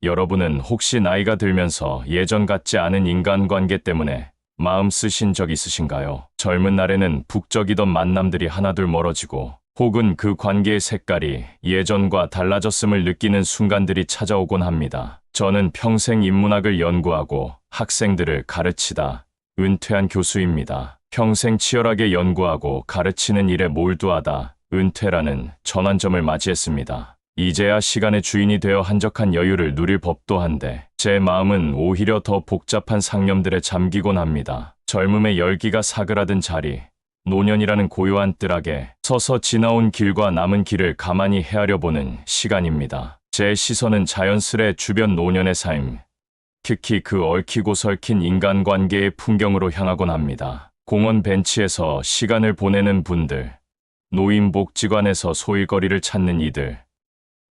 여러분은 혹시 나이가 들면서 예전 같지 않은 인간관계 때문에 마음 쓰신 적 있으신가요? 젊은 날에는 북적이던 만남들이 하나둘 멀어지고 혹은 그 관계의 색깔이 예전과 달라졌음을 느끼는 순간들이 찾아오곤 합니다. 저는 평생 인문학을 연구하고 학생들을 가르치다 은퇴한 교수입니다. 평생 치열하게 연구하고 가르치는 일에 몰두하다 은퇴라는 전환점을 맞이했습니다. 이제야 시간의 주인이 되어 한적한 여유를 누릴 법도 한데 제 마음은 오히려 더 복잡한 상념들에 잠기곤 합니다. 젊음의 열기가 사그라든 자리, 노년이라는 고요한 뜰하게 서서 지나온 길과 남은 길을 가만히 헤아려 보는 시간입니다. 제 시선은 자연스레 주변 노년의 삶, 특히 그 얽히고 설킨 인간관계의 풍경으로 향하곤 합니다. 공원 벤치에서 시간을 보내는 분들, 노인복지관에서 소일거리를 찾는 이들,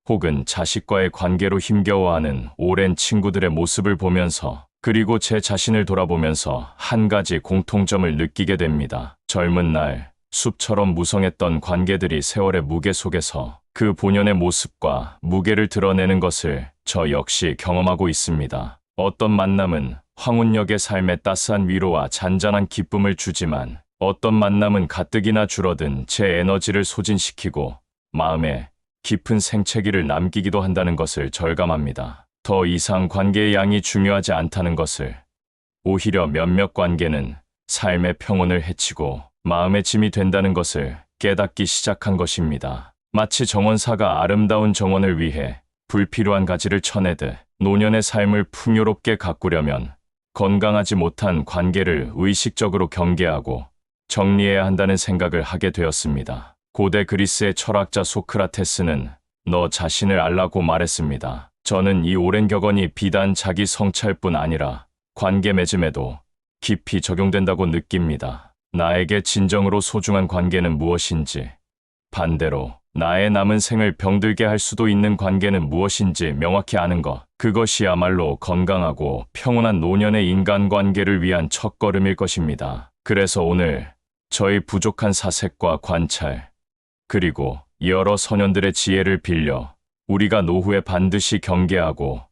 혹은 자식과의 관계로 힘겨워하는 오랜 친구들의 모습을 보면서 그리고 제 자신을 돌아보면서 한 가지 공통점을 느끼게 됩니다. 젊은 날 숲처럼 무성했던 관계들이 세월의 무게 속에서 그 본연의 모습과 무게를 드러내는 것을 저 역시 경험하고 있습니다. 어떤 만남은 황혼역의 삶의 따스한 위로와 잔잔한 기쁨을 주지만 어떤 만남은 가뜩이나 줄어든 제 에너지를 소진시키고 마음에 깊은 생채기를 남기기도 한다는 것을 절감합니다. 더 이상 관계의 양이 중요하지 않다는 것을, 오히려 몇몇 관계는 삶의 평온을 해치고 마음의 짐이 된다는 것을 깨닫기 시작한 것입니다. 마치 정원사가 아름다운 정원을 위해 불필요한 가지를 쳐내듯 노년의 삶을 풍요롭게 가꾸려면 건강하지 못한 관계를 의식적으로 경계하고 정리해야 한다는 생각을 하게 되었습니다. 고대 그리스의 철학자 소크라테스는 너 자신을 알라고 말했습니다. 저는 이 오랜 격언이 비단 자기 성찰뿐 아니라 관계 맺음에도 깊이 적용된다고 느낍니다. 나에게 진정으로 소중한 관계는 무엇인지, 반대로 나의 남은 생을 병들게 할 수도 있는 관계는 무엇인지 명확히 아는 것, 그것이야말로 건강하고 평온한 노년의 인간관계를 위한 첫걸음일 것입니다. 그래서 오늘 저의 부족한 사색과 관찰, 그리고 여러 선현들의 지혜를 빌려 우리가 노후에 반드시 경계하고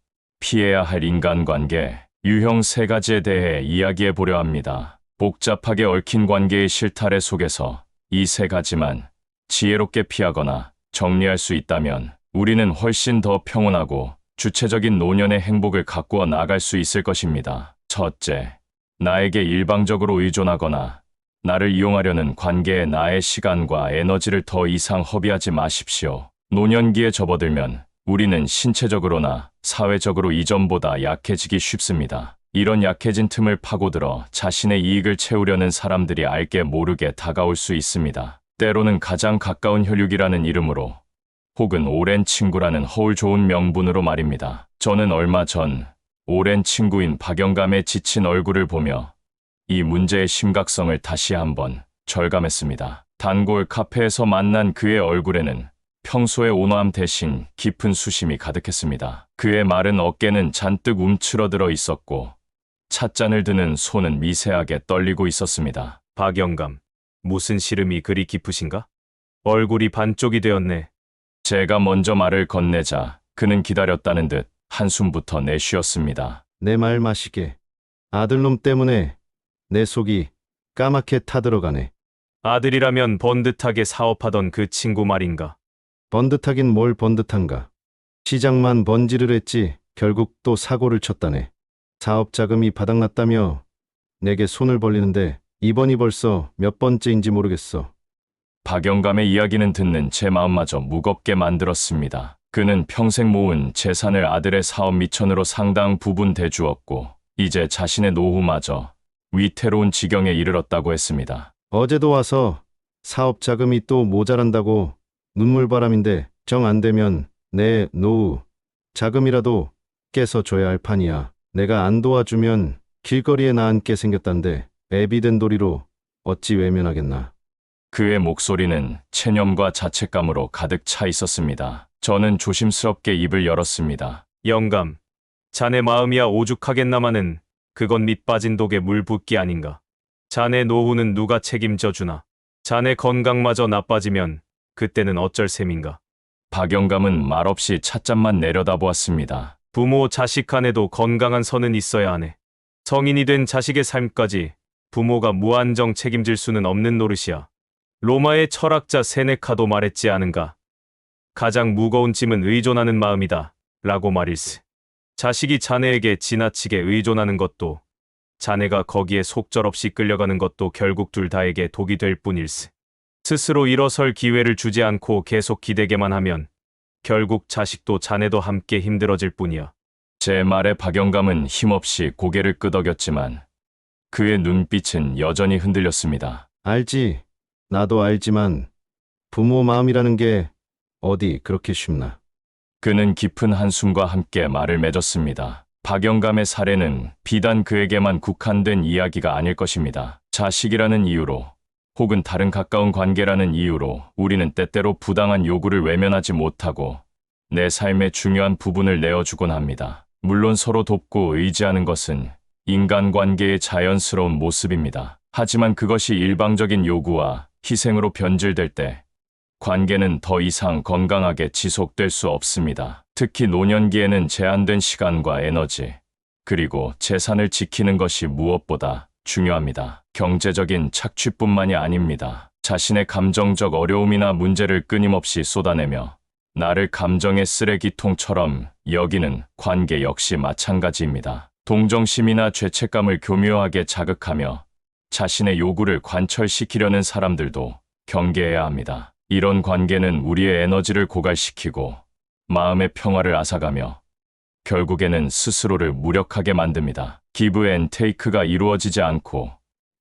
피해야 할 인간관계, 유형 3가지에 대해 이야기해 보려 합니다. 복잡하게 얽힌 관계의 실타래 속에서 이 3가지만 지혜롭게 피하거나 정리할 수 있다면 우리는 훨씬 더 평온하고 주체적인 노년의 행복을 가꾸어 나갈 수 있을 것입니다. 첫째, 나에게 일방적으로 의존하거나 나를 이용하려는 관계에 나의 시간과 에너지를 더 이상 허비하지 마십시오. 노년기에 접어들면 우리는 신체적으로나 사회적으로 이전보다 약해지기 쉽습니다. 이런 약해진 틈을 파고들어 자신의 이익을 채우려는 사람들이 알게 모르게 다가올 수 있습니다. 때로는 가장 가까운 혈육이라는 이름으로 혹은 오랜 친구라는 허울 좋은 명분으로 말입니다. 저는 얼마 전 오랜 친구인 박영감의 지친 얼굴을 보며 이 문제의 심각성을 다시 한번 절감했습니다. 단골 카페에서 만난 그의 얼굴에는 평소의 온화함 대신 깊은 수심이 가득했습니다. 그의 마른 어깨는 잔뜩 움츠러들어 있었고 찻잔을 드는 손은 미세하게 떨리고 있었습니다. 박영감, 무슨 시름이 그리 깊으신가? 얼굴이 반쪽이 되었네. 제가 먼저 말을 건네자 그는 기다렸다는 듯 한숨부터 내쉬었습니다. 내 말 마시게. 아들놈 때문에 내 속이 까맣게 타들어가네. 아들이라면 번듯하게 사업하던 그 친구 말인가? 번듯하긴 뭘 번듯한가. 시장만 번지를 했지 결국 또 사고를 쳤다네. 사업 자금이 바닥났다며 내게 손을 벌리는데 이번이 벌써 몇 번째인지 모르겠어. 박영감의 이야기는 듣는 제 마음마저 무겁게 만들었습니다. 그는 평생 모은 재산을 아들의 사업 미천으로 상당 부분 대주었고 이제 자신의 노후마저 위태로운 지경에 이르렀다고 했습니다. 어제도 와서 사업 자금이 또 모자란다고 눈물바람인데 정 안 되면 내 노후 자금이라도 깨서 줘야 할 판이야. 내가 안 도와주면 길거리에 나 앉게 생겼단데 애비된 도리로 어찌 외면하겠나. 그의 목소리는 체념과 자책감으로 가득 차 있었습니다. 저는 조심스럽게 입을 열었습니다. 영감, 자네 마음이야 오죽하겠나마는 그건 밑 빠진 독에 물 붓기 아닌가. 자네 노후는 누가 책임져 주나. 자네 건강마저 나빠지면 그때는 어쩔 셈인가. 박영감은 말없이 찻잔만 내려다보았습니다. 부모, 자식 간에도 건강한 선은 있어야 하네. 성인이 된 자식의 삶까지 부모가 무한정 책임질 수는 없는 노릇이야. 로마의 철학자 세네카도 말했지 않은가. 가장 무거운 짐은 의존하는 마음이다. 라고 말일세. 자식이 자네에게 지나치게 의존하는 것도, 자네가 거기에 속절없이 끌려가는 것도 결국 둘 다에게 독이 될 뿐일세. 스스로 일어설 기회를 주지 않고 계속 기대게만 하면 결국 자식도 자네도 함께 힘들어질 뿐이야. 제 말에 박영감은 힘없이 고개를 끄덕였지만 그의 눈빛은 여전히 흔들렸습니다. 알지. 나도 알지만 부모 마음이라는 게 어디 그렇게 쉽나. 그는 깊은 한숨과 함께 말을 맺었습니다. 박영감의 사례는 비단 그에게만 국한된 이야기가 아닐 것입니다. 자식이라는 이유로 혹은 다른 가까운 관계라는 이유로 우리는 때때로 부당한 요구를 외면하지 못하고 내 삶의 중요한 부분을 내어주곤 합니다. 물론 서로 돕고 의지하는 것은 인간관계의 자연스러운 모습입니다. 하지만 그것이 일방적인 요구와 희생으로 변질될 때 관계는 더 이상 건강하게 지속될 수 없습니다. 특히 노년기에는 제한된 시간과 에너지, 그리고 재산을 지키는 것이 무엇보다 중요합니다. 경제적인 착취뿐만이 아닙니다. 자신의 감정적 어려움이나 문제를 끊임없이 쏟아내며 나를 감정의 쓰레기통처럼 여기는 관계 역시 마찬가지입니다. 동정심이나 죄책감을 교묘하게 자극하며 자신의 요구를 관철시키려는 사람들도 경계해야 합니다. 이런 관계는 우리의 에너지를 고갈시키고 마음의 평화를 앗아가며 결국에는 스스로를 무력하게 만듭니다. 기브 앤 테이크가 이루어지지 않고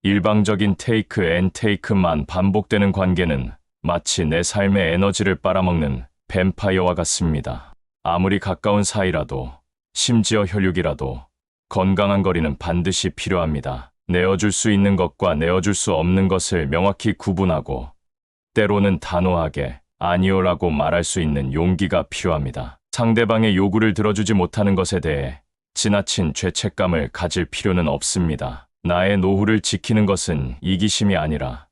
일방적인 테이크 앤 테이크만 반복되는 관계는 마치 내 삶의 에너지를 빨아먹는 뱀파이어와 같습니다. 아무리 가까운 사이라도, 심지어 혈육이라도 건강한 거리는 반드시 필요합니다. 내어줄 수 있는 것과 내어줄 수 없는 것을 명확히 구분하고 때로는 단호하게 아니오라고 말할 수 있는 용기가 필요합니다. 상대방의 요구를 들어주지 못하는 것에 대해 지나친 죄책감을 가질 필요는 없습니다. 나의 노후를 지키는 것은 이기심이 아니라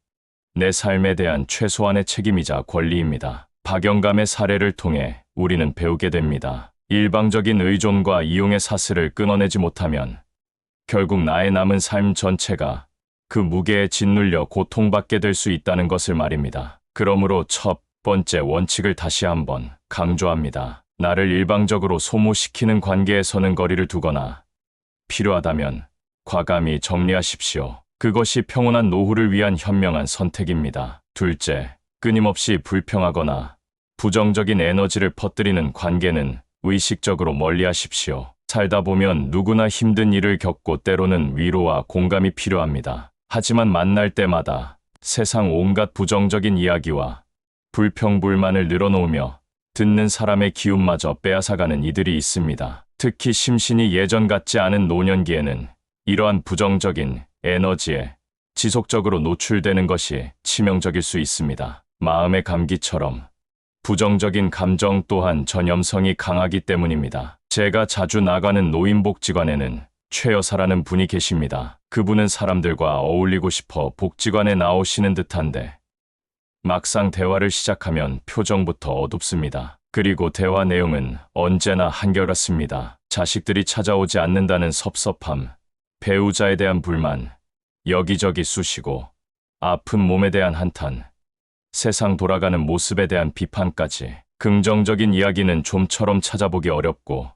내 삶에 대한 최소한의 책임이자 권리입니다. 박영감의 사례를 통해 우리는 배우게 됩니다. 일방적인 의존과 이용의 사슬을 끊어내지 못하면 결국 나의 남은 삶 전체가 그 무게에 짓눌려 고통받게 될 수 있다는 것을 말입니다. 그러므로 첫 번째 원칙을 다시 한번 강조합니다. 나를 일방적으로 소모시키는 관계에서는 거리를 두거나 필요하다면 과감히 정리하십시오. 그것이 평온한 노후를 위한 현명한 선택입니다. 둘째, 끊임없이 불평하거나 부정적인 에너지를 퍼뜨리는 관계는 의식적으로 멀리하십시오. 살다 보면 누구나 힘든 일을 겪고 때로는 위로와 공감이 필요합니다. 하지만 만날 때마다 세상 온갖 부정적인 이야기와 불평불만을 늘어놓으며 듣는 사람의 기운마저 빼앗아가는 이들이 있습니다. 특히 심신이 예전 같지 않은 노년기에는 이러한 부정적인 에너지에 지속적으로 노출되는 것이 치명적일 수 있습니다. 마음의 감기처럼 부정적인 감정 또한 전염성이 강하기 때문입니다. 제가 자주 나가는 노인복지관에는 최 여사라는 분이 계십니다. 그분은 사람들과 어울리고 싶어 복지관에 나오시는 듯한데 막상 대화를 시작하면 표정부터 어둡습니다. 그리고 대화 내용은 언제나 한결같습니다. 자식들이 찾아오지 않는다는 섭섭함, 배우자에 대한 불만, 여기저기 쑤시고 아픈 몸에 대한 한탄, 세상 돌아가는 모습에 대한 비판까지. 긍정적인 이야기는 좀처럼 찾아보기 어렵고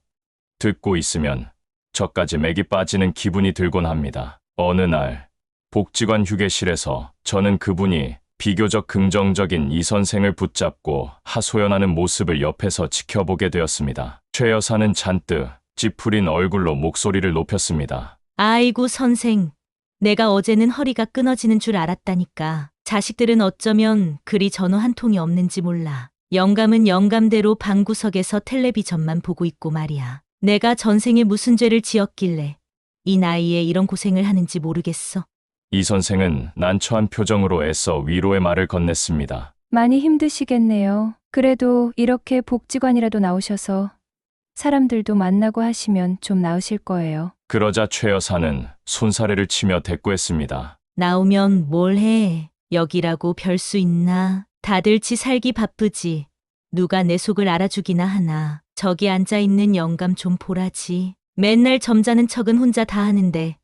듣고 있으면 저까지 맥이 빠지는 기분이 들곤 합니다. 어느 날 복지관 휴게실에서 저는 그분이 비교적 긍정적인 이 선생을 붙잡고 하소연하는 모습을 옆에서 지켜보게 되었습니다. 최 여사는 잔뜩 찌푸린 얼굴로 목소리를 높였습니다. 아이고 선생, 내가 어제는 허리가 끊어지는 줄 알았다니까. 자식들은 어쩌면 그리 전화 한 통이 없는지 몰라. 영감은 영감대로 방구석에서 텔레비전만 보고 있고 말이야. 내가 전생에 무슨 죄를 지었길래 이 나이에 이런 고생을 하는지 모르겠어. 이 선생은 난처한 표정으로 애써 위로의 말을 건넸습니다. 많이 힘드시겠네요. 그래도 이렇게 복지관이라도 나오셔서 사람들도 만나고 하시면 좀 나으실 거예요. 그러자 최 여사는 손사래를 치며 대꾸했습니다. 나오면 뭘 해. 여기라고 별 수 있나. 다들 지 살기 바쁘지. 누가 내 속을 알아주기나 하나. 저기 앉아있는 영감 좀 보라지. 맨날 점잖은 척은 혼자 다 하는데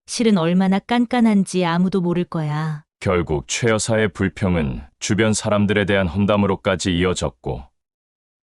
실은 얼마나 깐깐한지 아무도 모를 거야. 결국 최 여사의 불평은 주변 사람들에 대한 험담으로까지 이어졌고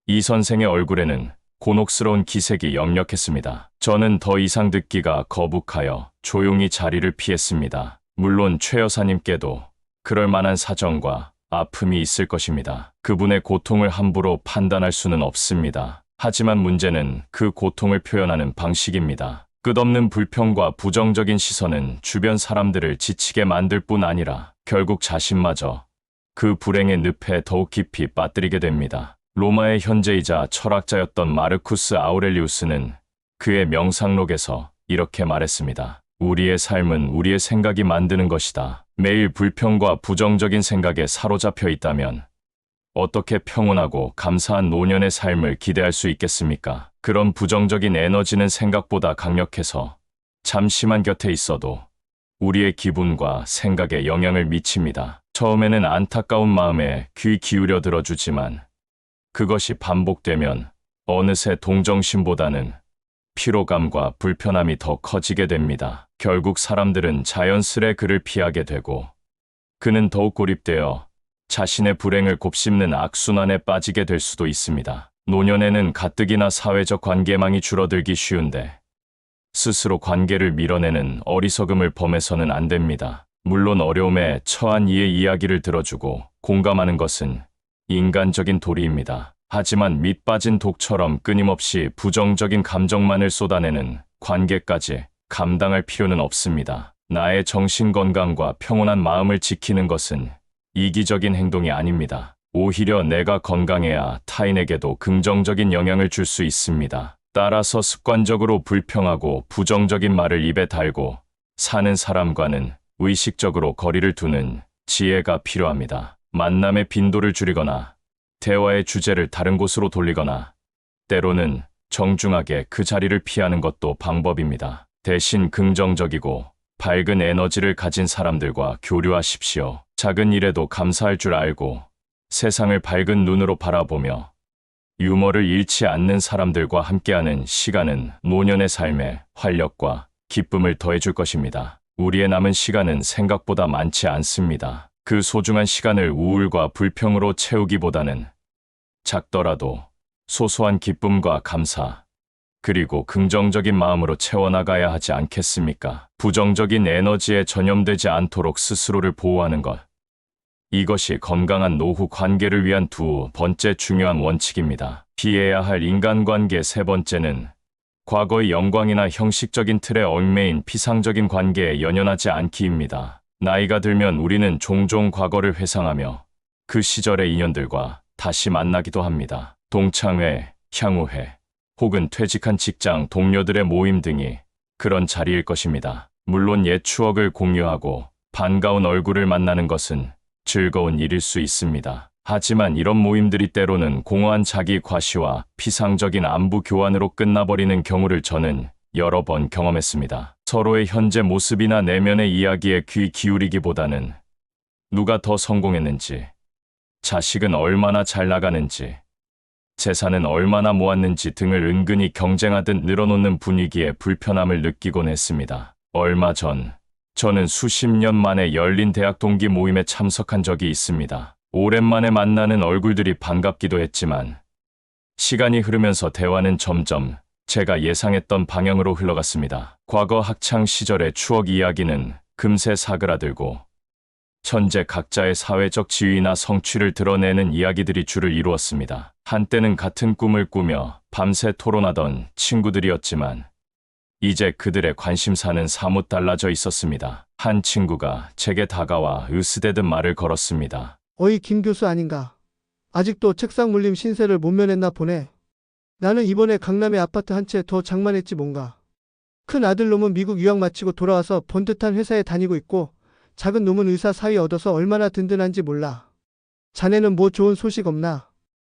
이 선생의 얼굴에는 곤혹스러운 기색이 역력했습니다. 저는 더 이상 듣기가 거북하여 조용히 자리를 피했습니다. 물론 최 여사님께도 그럴 만한 사정과 아픔이 있을 것입니다. 그분의 고통을 함부로 판단할 수는 없습니다. 하지만 문제는 그 고통을 표현하는 방식입니다. 끝없는 불평과 부정적인 시선은 주변 사람들을 지치게 만들 뿐 아니라 결국 자신마저 그 불행의 늪에 더욱 깊이 빠뜨리게 됩니다. 로마의 현재이자 철학자였던 마르쿠스 아우렐리우스는 그의 명상록에서 이렇게 말했습니다. 우리의 삶은 우리의 생각이 만드는 것이다. 매일 불평과 부정적인 생각에 사로잡혀 있다면 어떻게 평온하고 감사한 노년의 삶을 기대할 수 있겠습니까? 그런 부정적인 에너지는 생각보다 강력해서 잠시만 곁에 있어도 우리의 기분과 생각에 영향을 미칩니다. 처음에는 안타까운 마음에 귀 기울여 들어주지만 그것이 반복되면 어느새 동정심보다는 피로감과 불편함이 더 커지게 됩니다. 결국 사람들은 자연스레 그를 피하게 되고 그는 더욱 고립되어 자신의 불행을 곱씹는 악순환에 빠지게 될 수도 있습니다. 노년에는 가뜩이나 사회적 관계망이 줄어들기 쉬운데 스스로 관계를 밀어내는 어리석음을 범해서는 안 됩니다. 물론 어려움에 처한 이의 이야기를 들어주고 공감하는 것은 인간적인 도리입니다. 하지만 밑 빠진 독처럼 끊임없이 부정적인 감정만을 쏟아내는 관계까지 감당할 필요는 없습니다. 나의 정신 건강과 평온한 마음을 지키는 것은 이기적인 행동이 아닙니다. 오히려 내가 건강해야 타인에게도 긍정적인 영향을 줄 수 있습니다. 따라서 습관적으로 불평하고 부정적인 말을 입에 달고 사는 사람과는 의식적으로 거리를 두는 지혜가 필요합니다. 만남의 빈도를 줄이거나 대화의 주제를 다른 곳으로 돌리거나 때로는 정중하게 그 자리를 피하는 것도 방법입니다. 대신 긍정적이고 밝은 에너지를 가진 사람들과 교류하십시오. 작은 일에도 감사할 줄 알고 세상을 밝은 눈으로 바라보며 유머를 잃지 않는 사람들과 함께하는 시간은 노년의 삶에 활력과 기쁨을 더해줄 것입니다. 우리의 남은 시간은 생각보다 많지 않습니다. 그 소중한 시간을 우울과 불평으로 채우기보다는 작더라도 소소한 기쁨과 감사, 그리고 긍정적인 마음으로 채워나가야 하지 않겠습니까? 부정적인 에너지에 전염되지 않도록 스스로를 보호하는 것. 이것이 건강한 노후 관계를 위한 두 번째 중요한 원칙입니다. 피해야 할 인간관계 세 번째는 과거의 영광이나 형식적인 틀에 얽매인 피상적인 관계에 연연하지 않기입니다. 나이가 들면 우리는 종종 과거를 회상하며 그 시절의 인연들과 다시 만나기도 합니다. 동창회, 향후회, 혹은 퇴직한 직장 동료들의 모임 등이 그런 자리일 것입니다. 물론 옛 추억을 공유하고 반가운 얼굴을 만나는 것은 즐거운 일일 수 있습니다. 하지만 이런 모임들이 때로는 공허한 자기 과시와 피상적인 안부 교환으로 끝나버리는 경우를 저는 여러 번 경험했습니다. 서로의 현재 모습이나 내면의 이야기에 귀 기울이기보다는 누가 더 성공했는지, 자식은 얼마나 잘 나가는지, 재산은 얼마나 모았는지 등을 은근히 경쟁하듯 늘어놓는 분위기에 불편함을 느끼곤 했습니다. 얼마 전 저는 수십 년 만에 열린 대학 동기 모임에 참석한 적이 있습니다. 오랜만에 만나는 얼굴들이 반갑기도 했지만 시간이 흐르면서 대화는 점점 제가 예상했던 방향으로 흘러갔습니다. 과거 학창 시절의 추억 이야기는 금세 사그라들고 현재 각자의 사회적 지위나 성취를 드러내는 이야기들이 주를 이루었습니다. 한때는 같은 꿈을 꾸며 밤새 토론하던 친구들이었지만 이제 그들의 관심사는 사뭇 달라져 있었습니다. 한 친구가 제게 다가와 으스대듯 말을 걸었습니다. 어이 김 교수 아닌가? 아직도 책상 물림 신세를 못 면했나 보네. 나는 이번에 강남에 아파트 한 채 더 장만했지 뭔가. 큰 아들놈은 미국 유학 마치고 돌아와서 번듯한 회사에 다니고 있고 작은 놈은 의사 사위 얻어서 얼마나 든든한지 몰라. 자네는 뭐 좋은 소식 없나?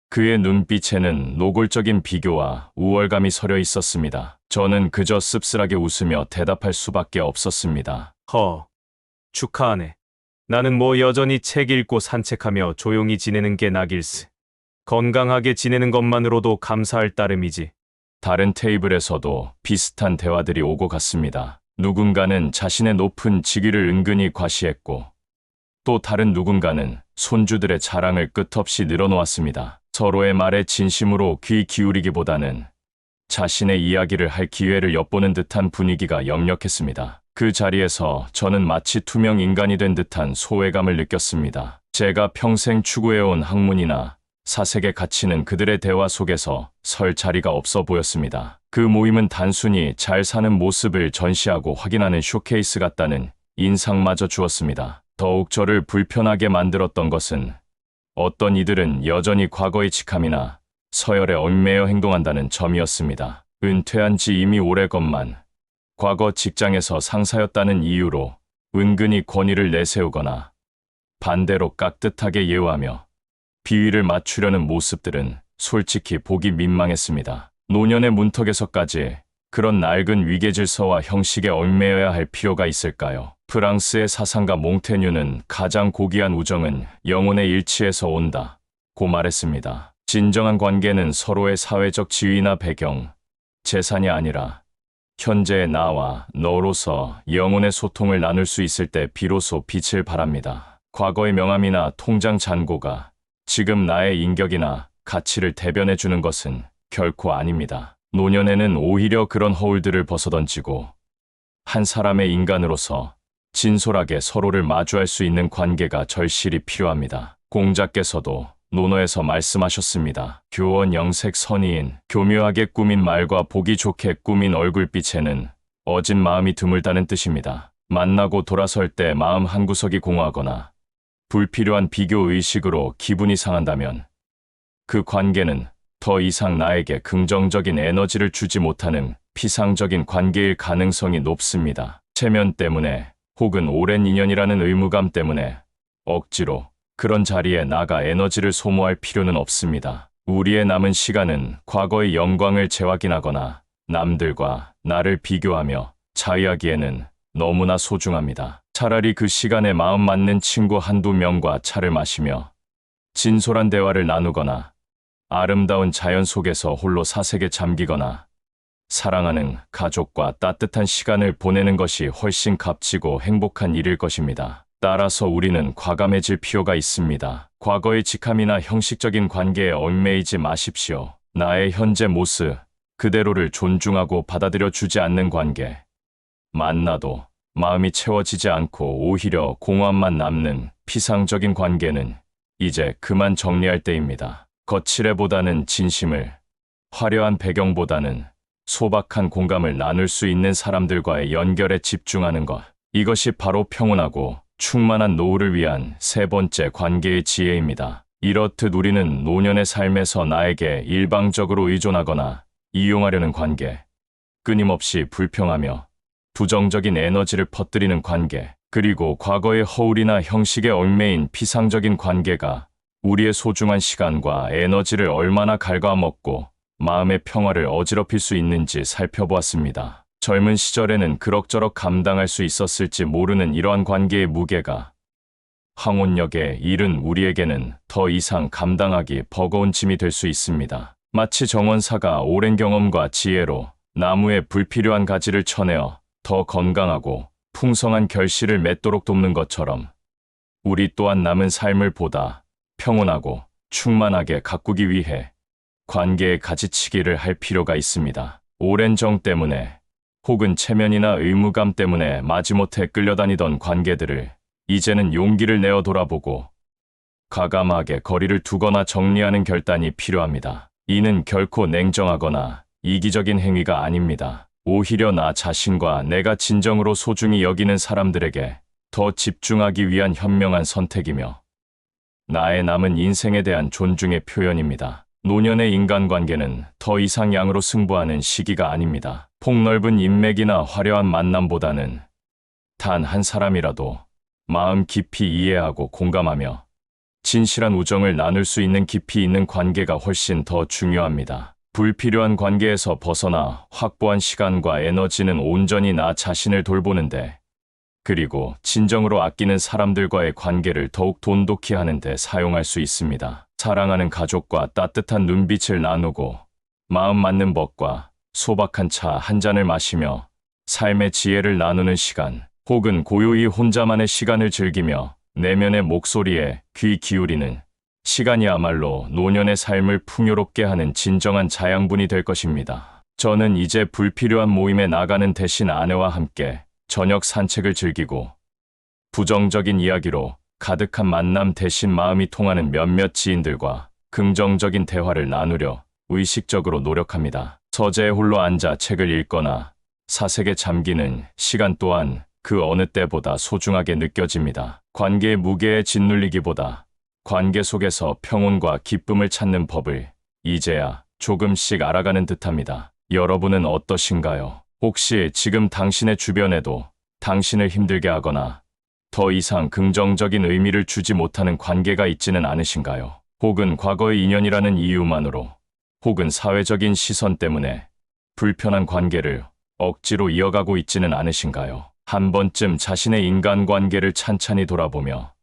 그의 눈빛에는 노골적인 비교와 우월감이 서려 있었습니다. 저는 그저 씁쓸하게 웃으며 대답할 수밖에 없었습니다. 축하하네. 나는 뭐 여전히 책 읽고 산책하며 조용히 지내는 게 낙일세. 건강하게 지내는 것만으로도 감사할 따름이지. 다른 테이블에서도 비슷한 대화들이 오고 갔습니다. 누군가는 자신의 높은 직위를 은근히 과시했고, 또 다른 누군가는 손주들의 자랑을 끝없이 늘어놓았습니다. 서로의 말에 진심으로 귀 기울이기보다는 자신의 이야기를 할 기회를 엿보는 듯한 분위기가 역력했습니다. 그 자리에서 저는 마치 투명 인간이 된 듯한 소외감을 느꼈습니다. 제가 평생 추구해온 학문이나 사색의 가치는 그들의 대화 속에서 설 자리가 없어 보였습니다. 그 모임은 단순히 잘 사는 모습을 전시하고 확인하는 쇼케이스 같다는 인상마저 주었습니다. 더욱 저를 불편하게 만들었던 것은 어떤 이들은 여전히 과거의 직함이나 서열에 얽매여 행동한다는 점이었습니다. 은퇴한 지 이미 오래건만 과거 직장에서 상사였다는 이유로 은근히 권위를 내세우거나 반대로 깍듯하게 예우하며 비위를 맞추려는 모습들은 솔직히 보기 민망했습니다. 노년의 문턱에서까지 그런 낡은 위계질서와 형식에 얽매여야 할 필요가 있을까요? 프랑스의 사상가 몽테뉴는 가장 고귀한 우정은 영혼의 일치에서 온다 고 말했습니다. 진정한 관계는 서로의 사회적 지위나 배경, 재산이 아니라 현재의 나와 너로서 영혼의 소통을 나눌 수 있을 때 비로소 빛을 발합니다. 과거의 명함이나 통장 잔고가 지금 나의 인격이나 가치를 대변해 주는 것은 결코 아닙니다. 노년에는 오히려 그런 허울들을 벗어던지고 한 사람의 인간으로서 진솔하게 서로를 마주할 수 있는 관계가 절실히 필요합니다. 공자께서도 논어에서 말씀하셨습니다. 교원 영색 선의인, 교묘하게 꾸민 말과 보기 좋게 꾸민 얼굴빛에는 어진 마음이 드물다는 뜻입니다. 만나고 돌아설 때 마음 한구석이 공허하거나 불필요한 비교 의식으로 기분이 상한다면 그 관계는 더 이상 나에게 긍정적인 에너지를 주지 못하는 피상적인 관계일 가능성이 높습니다. 체면 때문에 혹은 오랜 인연이라는 의무감 때문에 억지로 그런 자리에 나가 에너지를 소모할 필요는 없습니다. 우리의 남은 시간은 과거의 영광을 재확인하거나 남들과 나를 비교하며 자위하기에는 너무나 소중합니다. 차라리 그 시간에 마음 맞는 친구 한두 명과 차를 마시며 진솔한 대화를 나누거나 아름다운 자연 속에서 홀로 사색에 잠기거나 사랑하는 가족과 따뜻한 시간을 보내는 것이 훨씬 값지고 행복한 일일 것입니다. 따라서 우리는 과감해질 필요가 있습니다. 과거의 직함이나 형식적인 관계에 얽매이지 마십시오. 나의 현재 모습 그대로를 존중하고 받아들여 주지 않는 관계. 만나도 마음이 채워지지 않고 오히려 공허함만 남는 피상적인 관계는 이제 그만 정리할 때입니다. 거칠애보다는 진심을, 화려한 배경보다는 소박한 공감을 나눌 수 있는 사람들과의 연결에 집중하는 것. 이것이 바로 평온하고 충만한 노후를 위한 세 번째 관계의 지혜입니다. 이렇듯 우리는 노년의 삶에서 나에게 일방적으로 의존하거나 이용하려는 관계, 끊임없이 불평하며 부정적인 에너지를 퍼뜨리는 관계, 그리고 과거의 허울이나 형식에 얽매인 피상적인 관계가 우리의 소중한 시간과 에너지를 얼마나 갉아먹고 마음의 평화를 어지럽힐 수 있는지 살펴보았습니다. 젊은 시절에는 그럭저럭 감당할 수 있었을지 모르는 이러한 관계의 무게가 황혼역에 이른 우리에게는 더 이상 감당하기 버거운 짐이 될 수 있습니다. 마치 정원사가 오랜 경험과 지혜로 나무의 불필요한 가지를 쳐내어 더 건강하고 풍성한 결실을 맺도록 돕는 것처럼 우리 또한 남은 삶을 보다 평온하고 충만하게 가꾸기 위해 관계의 가지치기를 할 필요가 있습니다. 오랜 정 때문에 혹은 체면이나 의무감 때문에 마지못해 끌려다니던 관계들을 이제는 용기를 내어 돌아보고 과감하게 거리를 두거나 정리하는 결단이 필요합니다. 이는 결코 냉정하거나 이기적인 행위가 아닙니다. 오히려 나 자신과 내가 진정으로 소중히 여기는 사람들에게 더 집중하기 위한 현명한 선택이며 나의 남은 인생에 대한 존중의 표현입니다. 노년의 인간관계는 더 이상 양으로 승부하는 시기가 아닙니다. 폭넓은 인맥이나 화려한 만남보다는 단 한 사람이라도 마음 깊이 이해하고 공감하며 진실한 우정을 나눌 수 있는 깊이 있는 관계가 훨씬 더 중요합니다. 불필요한 관계에서 벗어나 확보한 시간과 에너지는 온전히 나 자신을 돌보는데, 그리고 진정으로 아끼는 사람들과의 관계를 더욱 돈독히 하는 데 사용할 수 있습니다. 사랑하는 가족과 따뜻한 눈빛을 나누고 마음 맞는 법과 소박한 차 한 잔을 마시며 삶의 지혜를 나누는 시간, 혹은 고요히 혼자만의 시간을 즐기며 내면의 목소리에 귀 기울이는 시간이야말로 노년의 삶을 풍요롭게 하는 진정한 자양분이 될 것입니다. 저는 이제 불필요한 모임에 나가는 대신 아내와 함께 저녁 산책을 즐기고 부정적인 이야기로 가득한 만남 대신 마음이 통하는 몇몇 지인들과 긍정적인 대화를 나누려 의식적으로 노력합니다. 서재에 홀로 앉아 책을 읽거나 사색에 잠기는 시간 또한 그 어느 때보다 소중하게 느껴집니다. 관계의 무게에 짓눌리기보다 관계 속에서 평온과 기쁨을 찾는 법을 이제야 조금씩 알아가는 듯합니다. 여러분은 어떠신가요? 혹시 지금 당신의 주변에도 당신을 힘들게 하거나 더 이상 긍정적인 의미를 주지 못하는 관계가 있지는 않으신가요? 혹은 과거의 인연이라는 이유만으로, 혹은 사회적인 시선 때문에 불편한 관계를 억지로 이어가고 있지는 않으신가요? 한 번쯤 자신의 인간관계를 찬찬히 돌아보며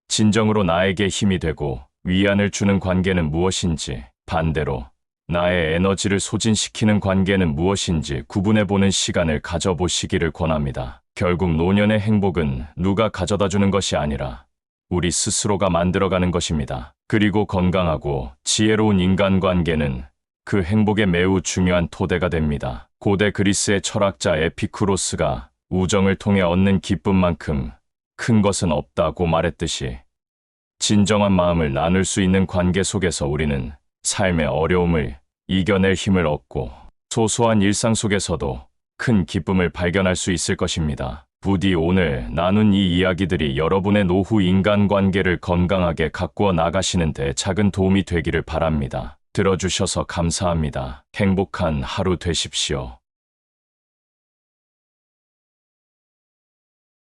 진정으로 나에게 힘이 되고 위안을 주는 관계는 무엇인지, 반대로 나의 에너지를 소진시키는 관계는 무엇인지 구분해보는 시간을 가져보시기를 권합니다. 결국 노년의 행복은 누가 가져다주는 것이 아니라 우리 스스로가 만들어가는 것입니다. 그리고 건강하고 지혜로운 인간관계는 그 행복에 매우 중요한 토대가 됩니다. 고대 그리스의 철학자 에피쿠로스가 우정을 통해 얻는 기쁨만큼 큰 것은 없다고 말했듯이, 진정한 마음을 나눌 수 있는 관계 속에서 우리는 삶의 어려움을 이겨낼 힘을 얻고 소소한 일상 속에서도 큰 기쁨을 발견할 수 있을 것입니다. 부디 오늘 나눈 이 이야기들이 여러분의 노후 인간관계를 건강하게 가꾸어 나가시는 데 작은 도움이 되기를 바랍니다. 들어주셔서 감사합니다. 행복한 하루 되십시오.